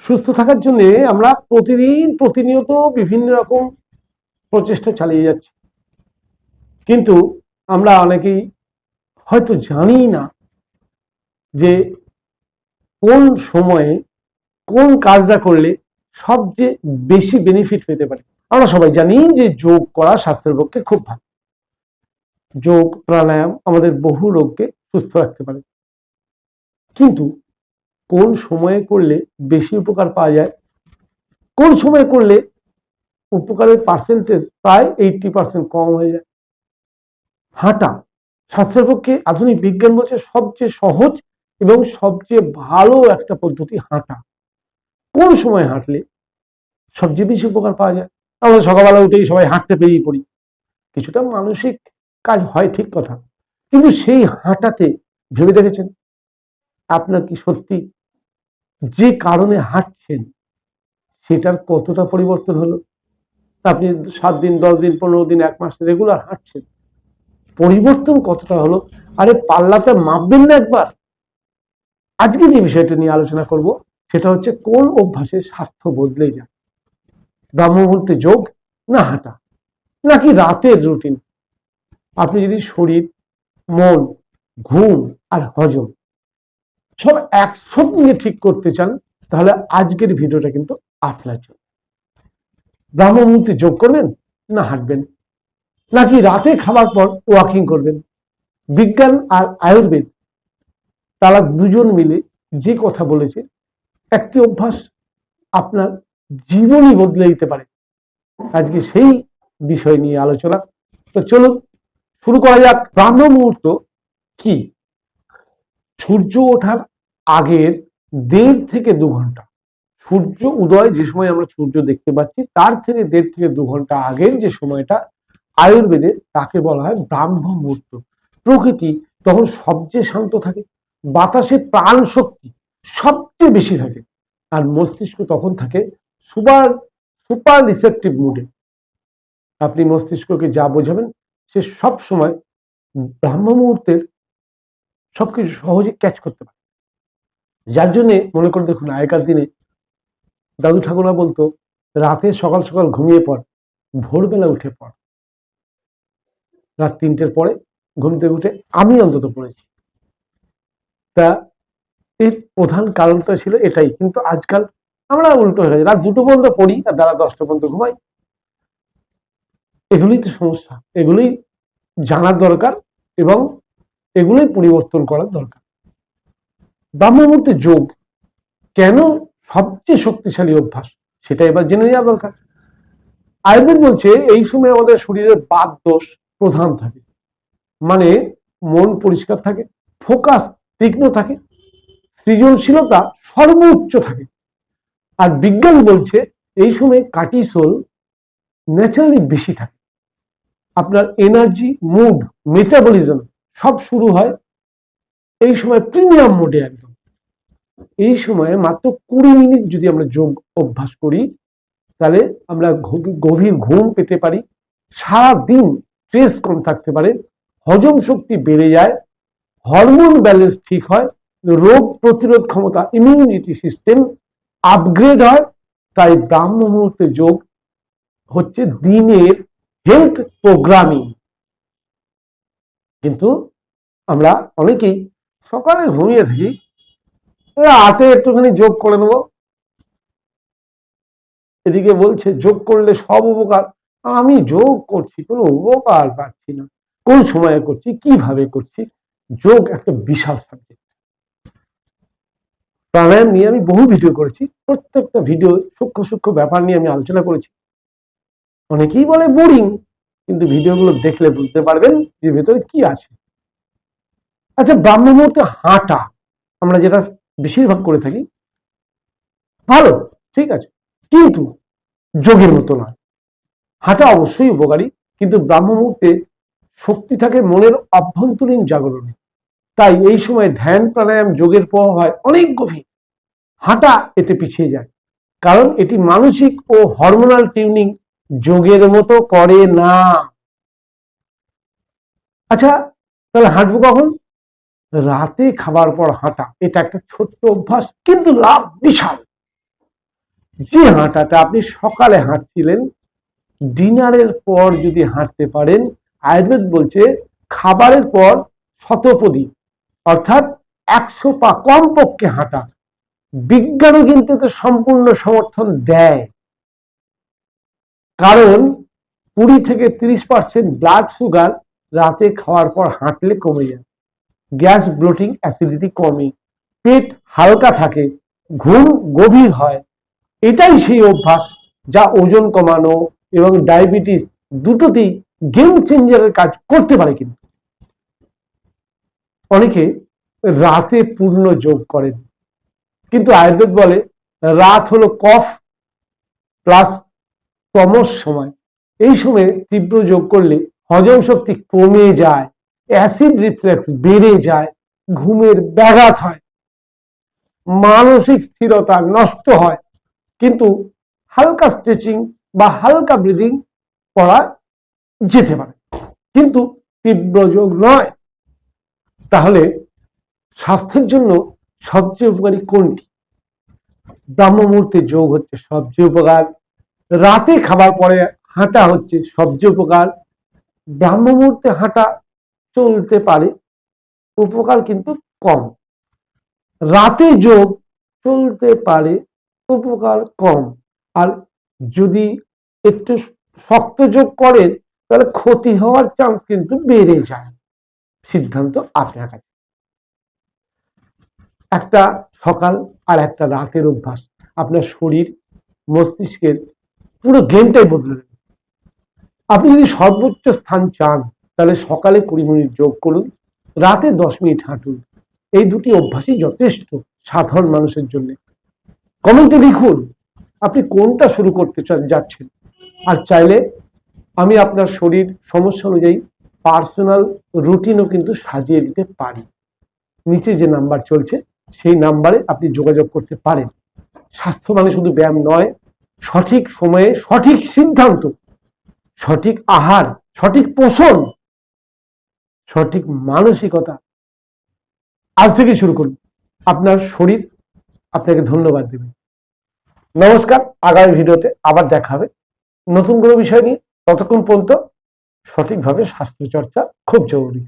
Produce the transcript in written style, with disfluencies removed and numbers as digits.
সুস্থ থাকার জন্য আমরা প্রতিনিয়ত বিভিন্ন রকম প্রচেষ্টা চালিয়ে যাচ্ছি, কিন্তু আমরা অনেকেই হয়তো জানি না যে কোন সময়ে কোন কাজটা করলে সবচেয়ে বেশি বেনিফিট পেতে পারে। আমরা সবাই জানি যে যোগ করা স্বাস্থ্যের পক্ষে খুব ভালো। যোগ প্রাণায়াম আমাদের বহু রোগকে সুস্থ রাখতে পারে, কিন্তু কোন সময়ে করলে বেশি উপকার পাওয়া যায়, কোন সময় করলে উপকারের পার্সেন্টেজ প্রায় 80% কম হয়ে যায়। হাঁটা স্বাস্থ্যের পক্ষে আধুনিক বিজ্ঞান বলছে সবচেয়ে সহজ এবং সবচেয়ে ভালো একটা পদ্ধতি হাঁটা। কোন সময় হাঁটলে সবচেয়ে বেশি উপকার পাওয়া যায়? আমরা সকালবেলা উঠেই সবাই হাঁটতে বেরিয়ে পড়ি, কিছুটা মানসিক কাজ হয় ঠিক কথা, কিন্তু সেই হাঁটাতে ভেবে দেখেছেন আপনার কি সত্যি যে কারণে হাঁটছেন সেটার কতটা পরিবর্তন হলো? আপনি 7 দিন 10 দিন 15 দিন 1 মাস রেগুলার হাঁটছেন, পরিবর্তন কতটা হলো? আরে পাল্লাতে মাপবেন না একবার? আজকে যে বিষয়টা নিয়ে আলোচনা করব সেটা হচ্ছে কোন অভ্যাসে স্বাস্থ্য বদলে যায়। ব্রাহ্ম মুহূর্তে যোগ না হাঁটা, নাকি রাতের রুটিন? আপনি যদি শরীর, মন, ঘুম আর হজম সব একসঙ্গে ঠিক করতে চান তাহলে আজকের ভিডিওটা কিন্তু আপনার জন্য। ব্রাহ্ম মুহূর্তে যোগ করবেন না হাঁটবেন, নাকি রাতে খাবার পর ওয়াকিং করবেন? বিজ্ঞান আর আয়ুর্বেদ তারা দুজন মিলে যে কথা বলেছে, একটি অভ্যাস আপনার জীবনই বদলে দিতে পারে। আজকে সেই বিষয় নিয়ে আলোচনা। তো চলুন শুরু করা যাক। ব্রাহ্ম মুহূর্ত কি? সূর্য ওঠার আগের 1.5 থেকে 2 ঘন্টা, সূর্য উদয় যে সময় আমরা সূর্য দেখতে পাচ্ছি তার থেকে 1.5 থেকে 2 ঘন্টা আগের যে সময়টা আয়ুর্বেদে তাকে বলা হয় ব্রাহ্ম মুহূর্ত। প্রকৃতি তখন সবচেয়ে শান্ত থাকে, বাতাসে প্রাণ শক্তি সবচেয়ে বেশি থাকে, আর মস্তিষ্ক তখন থাকে সুপার সুপার রিসেপটিভ মুডে। আপনি মস্তিষ্ককে যা বোঝাবেন সে সব সময় ব্রাহ্ম মুহূর্তের সবকিছু সহজে ক্যাচ করতে পারে। যার জন্য মনে করে দেখুন, আগেকার দিনে দাদু ঠাকুররা বলতো রাতে সকাল সকাল ঘুমিয়ে পড়, ভোরবেলা উঠে পড়। রাত 3টের পরে ঘুম থেকে উঠে আমি অন্তত পড়েছি। তা এর প্রধান কারণটা ছিল এটাই, কিন্তু আজকাল আমরা উল্টো হয়ে গেছে, রাত 2টো পর্যন্ত পড়ি আর বেলা 10টা পর্যন্ত ঘুমাই। এগুলোই তো সমস্যা, এগুলোই জানার দরকার এবং এগুলোই পরিবর্তন করার দরকার। ব্রাহ্ম মুহূর্তে যোগ কেন সবচেয়ে শক্তিশালী অভ্যাস সেটা এবার জেনে নেওয়া দরকার। আয়ুর্বেদ বলছে এই সময় আমাদের শরীরের বাত দোষ প্রধান থাকে, মানে মন পরিষ্কার থাকে, ফোকাস তীক্ষ্ণ থাকে, সৃজনশীলতা সর্বোচ্চ থাকে। আর বিজ্ঞান বলছে এই সময় কার্টিসোল ন্যাচারালি বেশি থাকে। আপনার এনার্জি, মুড, মেটাবলিজম সব শুরু হয় এই সময় প্রিমিয়াম মোডে একদম। এই সময়ে মাত্র 20 মিনিট যদি আমরা যোগ অভ্যাস করি তাহলে আমরা গভীর ঘুম পেতে পারি, সারাদিন স্ট্রেস কম থাকতে পারে, হজম শক্তি বেড়ে যায়, হরমোন ব্যালেন্স ঠিক হয়, রোগ প্রতিরোধ ক্ষমতা ইমিউনিটি সিস্টেম আপগ্রেড হয়। তাই ব্রাহ্ম মুহূর্তে যোগ হচ্ছে দিনের হেলথ প্রোগ্রামিং। কিন্তু আমরা অনেকেই সকালে ঘুমিয়ে থাকি, রাতে একটুখানি যোগ করে নেবো, এদিকে বলছে যোগ করলে সব উপকার। আমি যোগ করছি, কোনো উপকার পাচ্ছি না। কোন সময়ে করছি, কিভাবে করছি? যোগ একটা বিশাল সাবজেক্ট। প্রাণায়াম নিয়ে আমি বহু ভিডিও করেছি, প্রত্যেকটা ভিডিও সূক্ষ্ম সূক্ষ্ম ব্যাপার নিয়ে আমি আলোচনা করেছি। অনেকেই বলে বোরিং, কিন্তু ভিডিওগুলো দেখলে বুঝতে পারবেন যে ভেতরে কি আছে। আচ্ছা, ব্রাহ্ম মুহূর্তে হাঁটা আমরা যেটা বেশিরভাগ করে থাকি, ভালো, ঠিক আছে, কিন্তু যোগের মতো নয়। হাঁটা অবশ্যই উপকারী, কিন্তু ব্রাহ্ম মুহূর্তে শক্তি থাকে মনের অভ্যন্তরীণ জাগরণে। তাই এই সময় ধ্যান, প্রাণায়াম, যোগের প্রভাব হয় অনেক গভীর। হাঁটা এতে পিছিয়ে যায়, কারণ এটি মানসিক ও হরমোনাল টিউনিং যোগের মতো করে না। আচ্ছা, তাহলে হাঁটবো কখন? রাতে খাবার পর হাঁটা, এটা একটা ছোট্ট অভ্যাস, কিন্তু লাভ বিশাল। যে হাঁটাটা আপনি সকালে হাঁটছিলেন, ডিনারের পর যদি হাঁটতে পারেন, আয়ুর্বেদ বলছে খাবারের পর শতপদী অর্থাৎ 100 পা কমপক্ষে হাঁটা। বিজ্ঞানও কিন্তু এতে সম্পূর্ণ সমর্থন দেয়, কারণ 20 থেকে 30% ব্লাড সুগার রাতে খাওয়ার পর হাঁটলে কমে যায়। গ্যাস, ব্লোটিং, অ্যাসিডিটি কমে, পেট হালকা থাকে, ঘুম গভীর হয়। এটাই সেই অভ্যাস যা ওজন কমানো এবং ডায়াবেটিস দুটোতেই গেম চেঞ্জারের কাজ করতে পারে। কিন্তু অনেকে রাতে পূর্ণ যোগ করেন, কিন্তু আয়ুর্বেদ বলে রাত হলো কফ প্লাস তমস সময়। এই সময়ে তীব্র যোগ করলে হজম শক্তি কমে যায়, অ্যাসিড রিফ্লেক্স বেড়ে যায়, ঘুমের ব্যাঘাত হয়, মানসিক স্থিরতা নষ্ট হয়। কিন্তু হালকা স্ট্রেচিং বা হালকা ব্রিদিং করা যেতে পারে, কিন্তু তীব্র যোগ নয়। তাহলে স্বাস্থ্যের জন্য সবচেয়ে উপকারী কোনটি? ব্রাহ্ম মুহূর্তে যোগ হচ্ছে সবচেয়ে উপকার, রাতে খাবার পরে হাঁটা হচ্ছে সবচেয়ে উপকার। ব্রাহ্ম মুহূর্তে হাঁটা চলতে পারে, উপকার কিন্তু কম। রাতে যোগ চলতে পারে, উপকার কম। আর যদি একটু শক্ত যোগ করেন তাহলে ক্ষতি হওয়ার চান্স কিন্তু বেড়ে যায়। সিদ্ধান্ত আপনার কাছে। একটা সকাল আর একটা রাতের অভ্যাস আপনার শরীর মস্তিষ্কের পুরো গেমটাই বদলে দেবে। আপনি যদি সর্বোচ্চ স্থান চান তাহলে সকালে 20 মিনিট যোগ করুন, রাতে 10 মিনিট হাঁটুন। এই দুটি অভ্যাসই যথেষ্ট সাধারণ মানুষের জন্য। কমেন্টে লিখুন আপনি কোনটা শুরু করতে যাচ্ছেন, আর চাইলে আমি আপনার শরীর সমস্যা অনুযায়ী পার্সোনাল রুটিনও কিন্তু সাজিয়ে দিতে পারি। নিচে যে নাম্বার চলছে সেই নাম্বারে আপনি যোগাযোগ করতে পারেন। স্বাস্থ্য মানে শুধু ব্যায়াম নয়, সঠিক সময়ে সঠিক সিদ্ধান্ত, সঠিক আহার, সঠিক পোষণ, সঠিক মানসিকতা। আজ থেকে শুরু করুন, আপনার শরীর আপনাকে ধন্যবাদ দেবে। নমস্কার, আগামী ভিডিওতে আবার দেখা হবে নতুন কোনো বিষয় নিয়ে। ততক্ষণ পর্যন্ত সঠিকভাবে স্বাস্থ্য চর্চা খুব জরুরি।